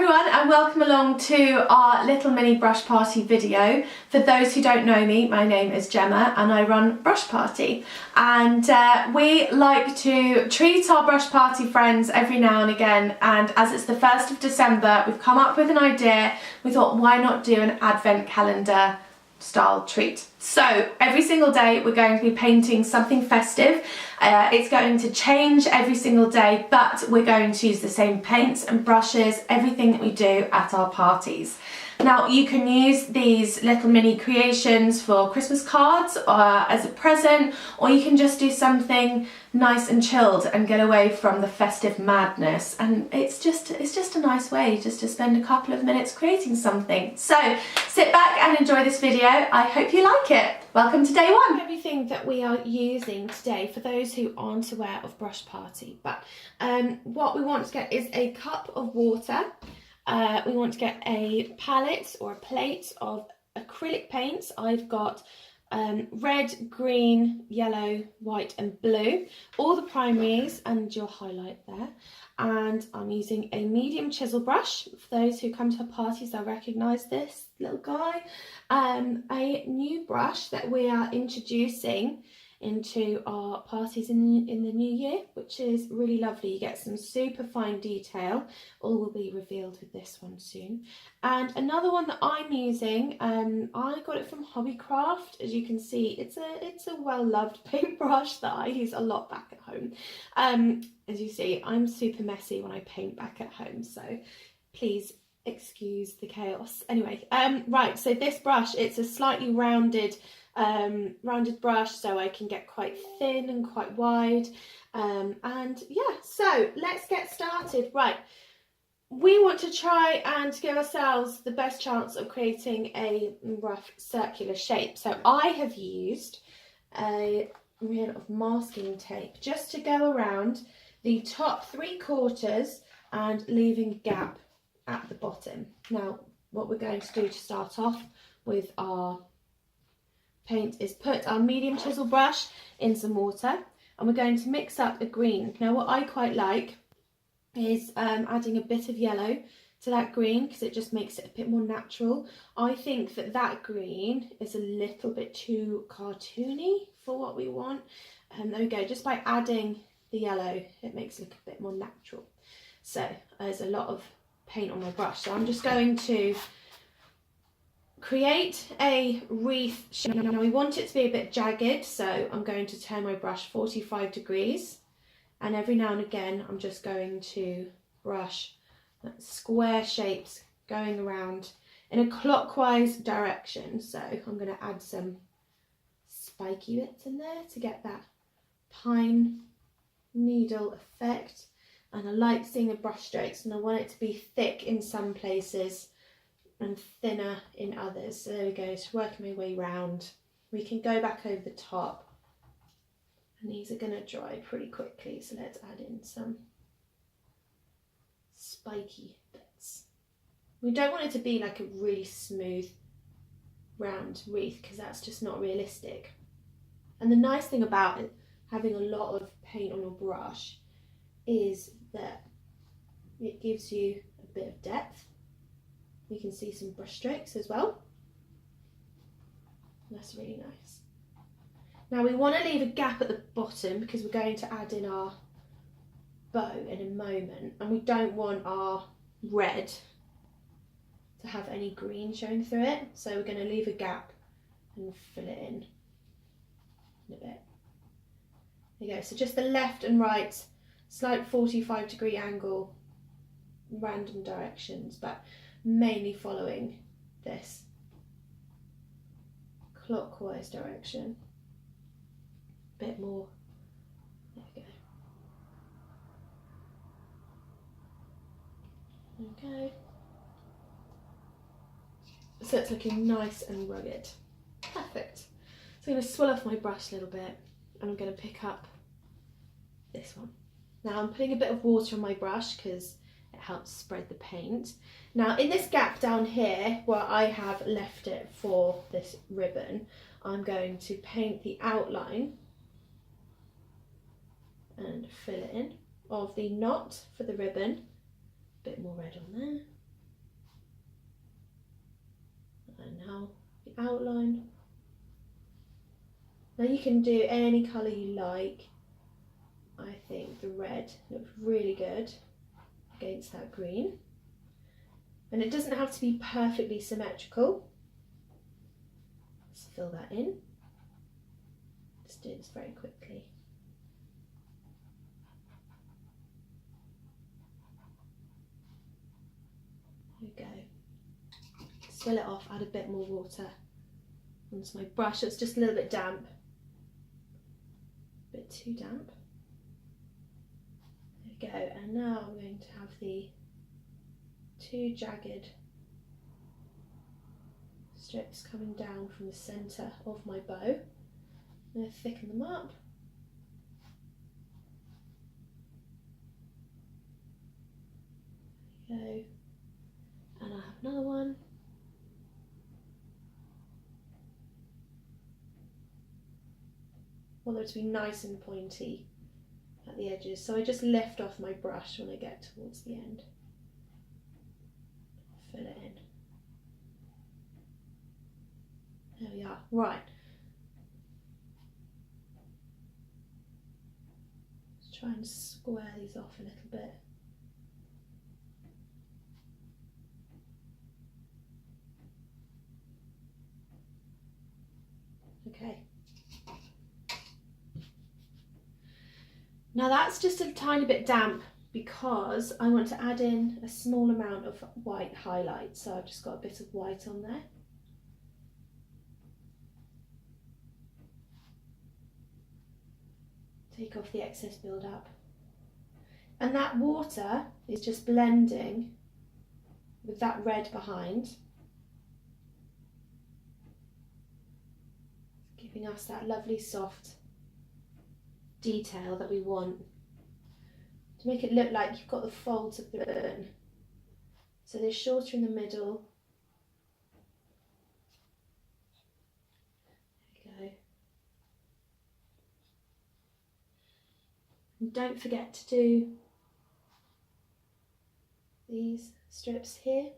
everyone and welcome along to our little mini brush party video. For those who don't know me, my name is Gemma and I run Brush Party, and we like to treat our brush party friends every now and again, and as it's the 1st of December we've come up with an idea. We thought, why not do an advent calendar style treat? So every single day we're going to be painting something festive. It's going to change every single day, but we're going to use the same paints and brushes, everything that we do at our parties. Now you can use these little mini creations for Christmas cards or as a present, or you can just do something nice and chilled and get away from the festive madness. And it's just a nice way just to spend a couple of minutes creating something. So sit back and enjoy this video. I hope you like it. Welcome to day one. Everything that we are using today, for those who aren't aware of Brush Party, but what we want to get is a cup of water. We want to get a palette or a plate of acrylic paints. I've got red, green, yellow, white and blue, all the primaries and your highlight there. And I'm using a medium chisel brush. For those who come to our parties, they'll recognise this little guy. A new brush that we are introducing into our parties in the new year, which is really lovely. You get some super fine detail. All will be revealed with this one soon. And another one that I'm using, I got it from Hobbycraft. As you can see, it's a well-loved paintbrush that I use a lot back at home. As you see, I'm super messy when I paint back at home, so please excuse the chaos. Anyway, right, so this brush, it's a slightly rounded brush, so I can get quite thin and quite wide, and yeah, so let's get started. Right, we want to try and give ourselves the best chance of creating a rough circular shape. So I have used a reel of masking tape just to go around the top 3/4 and leaving a gap at the bottom. Now what we're going to do to start off with our paint is put our medium chisel brush in some water, and we're going to mix up a green. Now what I quite like is adding a bit of yellow to that green, because it just makes it a bit more natural. I think that that green is a little bit too cartoony for what we want, and there we go. Just by adding the yellow, it makes it look a bit more natural. So there's a lot of paint on my brush, so I'm just going to create a wreath shape. Now we want it to be a bit jagged, so I'm going to turn my brush 45 degrees, and every now and again I'm just going to brush square shapes going around in a clockwise direction. So I'm going to add some spiky bits in there to get that pine needle effect, and I like seeing the brush strokes, and I want it to be thick in some places and thinner in others. So there we go, just working my way round. We can go back over the top, and these are going to dry pretty quickly, so let's add in some spiky bits. We don't want it to be like a really smooth round wreath, because that's just not realistic. And the nice thing about it, having a lot of paint on your brush, is that it gives you a bit of depth. You can see some brush strokes as well. That's really nice. Now we want to leave a gap at the bottom, because we're going to add in our bow in a moment, and we don't want our red to have any green showing through it, so we're going to leave a gap and fill it in a bit. There you go, so just the left and right, slight 45-degree angle, random directions, but mainly following this clockwise direction. A bit more. There we go. Okay. So it's looking nice and rugged. Perfect. So I'm going to swirl off my brush a little bit, and I'm going to pick up this one. Now I'm putting a bit of water on my brush because it helps spread the paint. Now in this gap down here where I have left it for this ribbon, I'm going to paint the outline and fill it in of the knot for the ribbon. A bit more red on there. And now the outline. Now you can do any colour you like. I think the red looks really good against that green. And it doesn't have to be perfectly symmetrical. Let's fill that in. Just do this very quickly. There we go. Swill it off, add a bit more water onto my brush. It's just a little bit damp. A bit too damp. There we go. And now I'm going to have the two jagged strips coming down from the centre of my bow. I'm going to thicken them up. There we go. And I have another one. I want them to be nice and pointy at the edges, so I just lift off my brush when I get towards the end. Fill it in. There we are. Right. Let's try and square these off a little bit. Okay. Now that's just a tiny bit damp because I want to add in a small amount of white highlight. So I've just got a bit of white on there. Take off the excess build-up. And that water is just blending with that red behind, giving us that lovely soft detail that we want to make it look like you've got the folds of the ribbon. So they're shorter in the middle. There we go. And don't forget to do these strips here.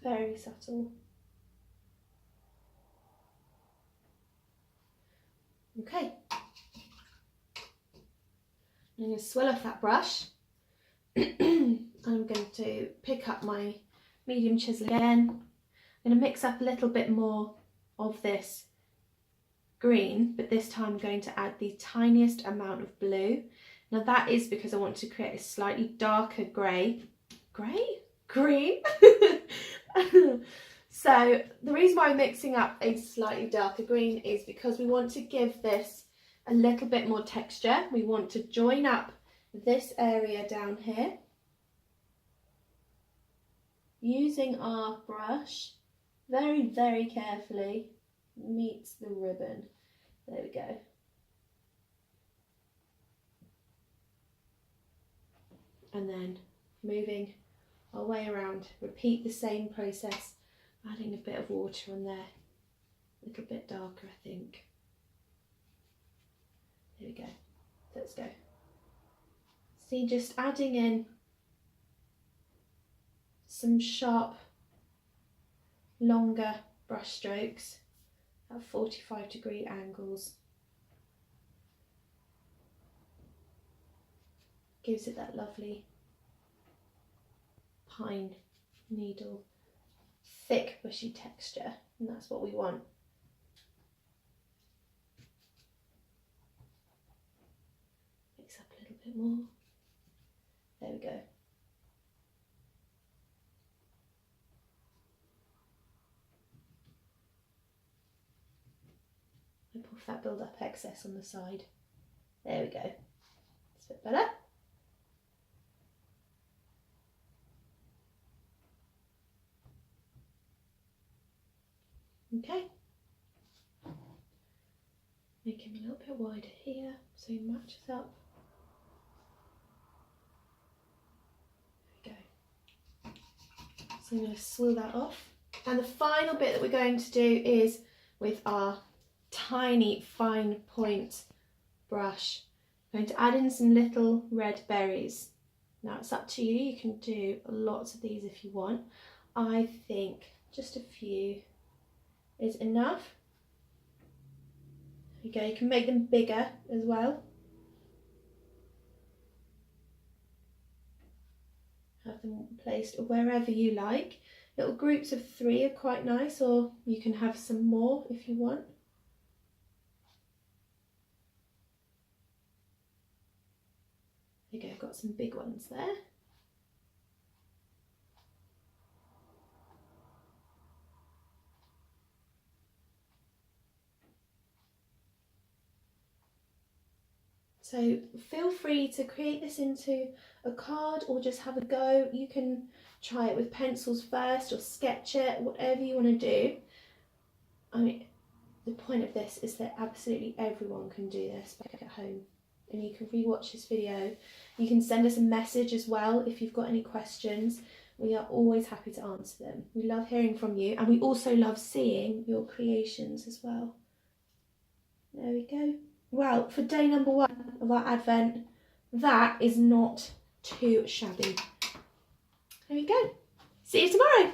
Very subtle. Okay. I'm going to swirl off that brush. And I'm going to pick up my medium chisel again. I'm going to mix up a little bit more of this green, but this time I'm going to add the tiniest amount of blue. Now that is because I want to create a slightly darker grey. Green? So the reason why I'm mixing up a slightly darker green is because we want to give this a little bit more texture. We want to join up this area down here using our brush very, very carefully. Meets the ribbon. There we go. And then moving our way around, repeat the same process, adding a bit of water on there, a little bit darker I think. There we go, let's go. See, just adding in some sharp, longer brush strokes at 45-degree angles. Gives it that lovely pine needle, thick bushy texture, and that's what we want. Mix up a little bit more. There we go. I puff that build up excess on the side. There we go. It's a bit better. Okay, make him a little bit wider here so he matches up. There we go. So I'm going to swirl that off. And the final bit that we're going to do is with our tiny fine point brush. I'm going to add in some little red berries. Now it's up to you, you can do lots of these if you want. I think just a few is enough. There you go, you can make them bigger as well. Have them placed wherever you like. Little groups of 3 are quite nice, or you can have some more if you want. There you go, I've got some big ones there. So feel free to create this into a card or just have a go. You can try it with pencils first or sketch it, whatever you want to do. I mean, the point of this is that absolutely everyone can do this back at home. And you can rewatch this video. You can send us a message as well if you've got any questions. We are always happy to answer them. We love hearing from you, and we also love seeing your creations as well. There we go. Well, for day number 1 of our Advent, that is not too shabby. There we go. See you tomorrow.